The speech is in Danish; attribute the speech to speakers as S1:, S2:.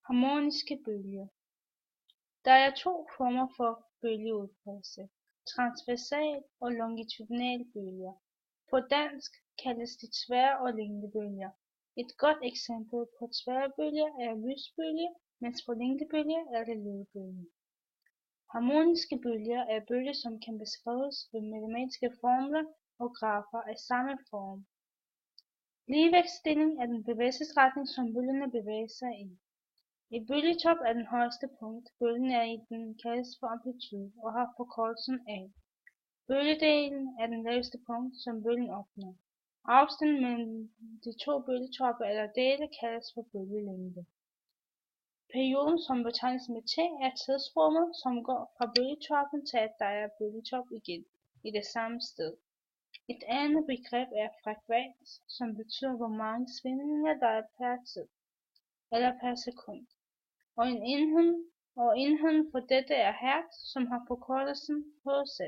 S1: Harmoniske bølger. Der er to former for bølgeudbredelse: transversal og longitudinal bølger. På dansk kaldes de tvær- og længdebølger. Et godt eksempel på tværbølge er lysbølge, mens på længdebølge er det lydbølge. Harmoniske bølger er bølger, som kan beskrives ved matematiske formler og grafer af samme form. Ligevægtsstilling er den bevægelsesretning, som bølgerne bevæger sig i. Et bølgetop er den højeste punkt, bølgen er i, den kaldes for amplitude og har forkortelsen A. Bølgedalen er den laveste punkt, som bølgen opnår. Afstanden mellem de to bølgetoppe eller dale kaldes for bølgelængde. Perioden, som betegnes med T, er tidsrummet, som går fra bølgetoppen til at der er bølgetop igen i det samme sted. Et andet begreb er frekvens, som betyder hvor mange svingninger der er per tid eller per sekund. Og enheden for dette er hertz, som har forkortelsen Hz.